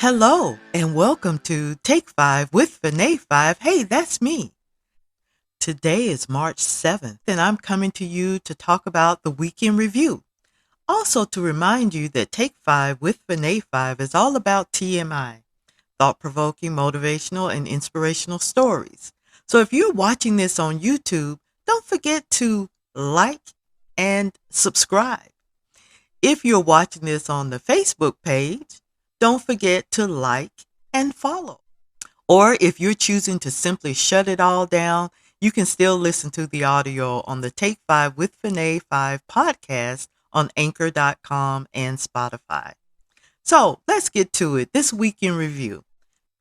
Hello, and welcome to Take 5 with Fanae 5. Hey, that's me. Today is March 7th, and I'm coming to you to talk about the weekend review. Also, to remind you that Take 5 with Fanae 5 is all about TMI, thought-provoking, motivational, and inspirational stories. So if you're watching this on YouTube, don't forget to like and subscribe. If you're watching this on the Facebook page, don't forget to like and follow. Or if you're choosing to simply shut it all down, you can still listen to the audio on the Take 5 with Fanae 5 podcast on anchor.com and Spotify. So let's get to it. This weekend review.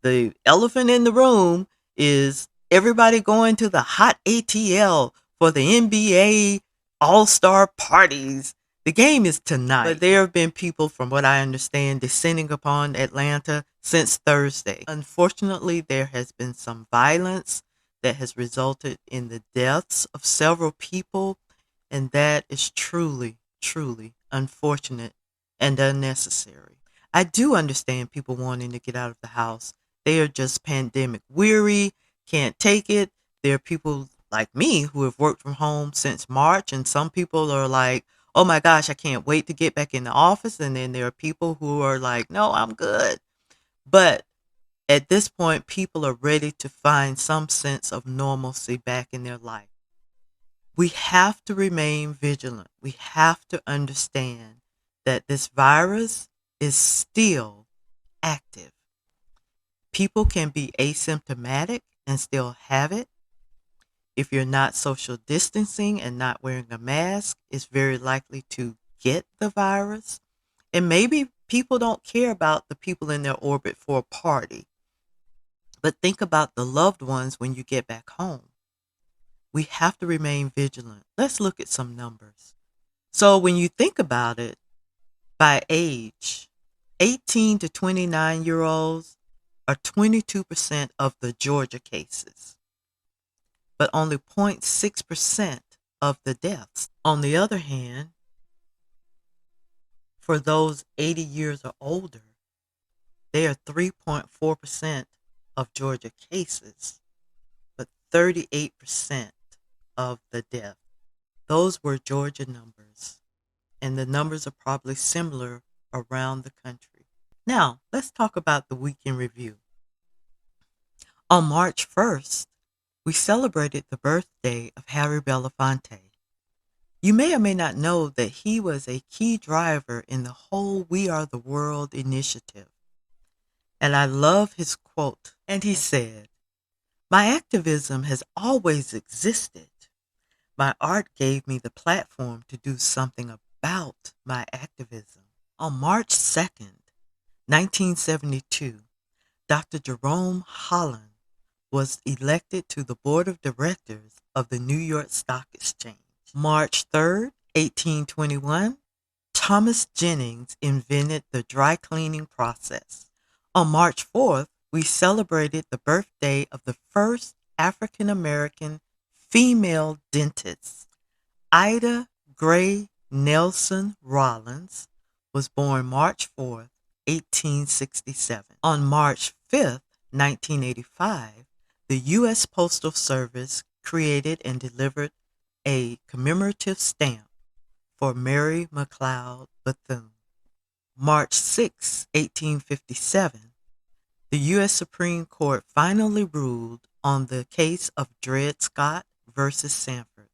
The elephant in the room is everybody going to the hot ATL for the NBA All-Star parties. The game is tonight, but there have been people, from what I understand, descending upon Atlanta since Thursday. Unfortunately, there has been some violence that has resulted in the deaths of several people, and that is truly, truly unfortunate and unnecessary. I do understand people wanting to get out of the house. They are just pandemic weary, can't take it. There are people like me who have worked from home since March, and some people are like, oh my gosh, I can't wait to get back in the office. And then there are people who are like, no, I'm good. But at this point, people are ready to find some sense of normalcy back in their life. We have to remain vigilant. We have to understand that this virus is still active. People can be asymptomatic and still have it. If you're not social distancing and not wearing a mask, it's very likely to get the virus. And maybe people don't care about the people in their orbit for a party. But think about the loved ones when you get back home. We have to remain vigilant. Let's look at some numbers. So when you think about it, by age, 18 to 29-year-olds are 22% of the Georgia cases, but only 0.6% of the deaths. On the other hand, for those 80 years or older, they are 3.4% of Georgia cases, but 38% of the deaths. Those were Georgia numbers, and the numbers are probably similar around the country. Now, let's talk about the weekend review. On March 1st, we celebrated the birthday of Harry Belafonte. You may or may not know that he was a key driver in the whole We Are the World initiative. And I love his quote. And he said, "My activism has always existed. My art gave me the platform to do something about my activism." On March 2nd, 1972, Dr. Jerome Holland was elected to the board of directors of the New York Stock Exchange. March 3rd, 1821, Thomas Jennings invented the dry cleaning process. On March 4th, we celebrated the birthday of the first African American female dentist. Ida Gray Nelson Rollins was born March 4th, 1867. On March 5th, 1985, the U.S. Postal Service created and delivered a commemorative stamp for Mary McLeod Bethune. March 6, 1857, the U.S. Supreme Court finally ruled on the case of Dred Scott versus Sanford.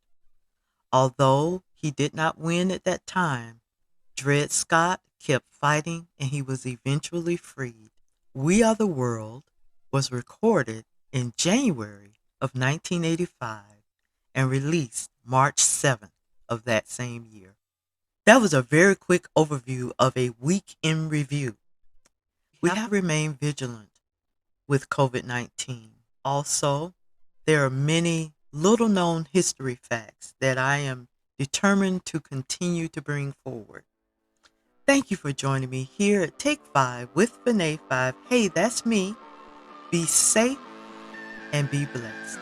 Although he did not win at that time, Dred Scott kept fighting and he was eventually freed. We Are the World was recorded in January of 1985 and released March 7th of that same year. That was a very quick overview of a week in review. We have to remain vigilant with COVID-19. Also, there are many little known history facts that I am determined to continue to bring forward. Thank you for joining me here at Take 5 with Fanae 5. Hey, that's me. Be safe and be blessed.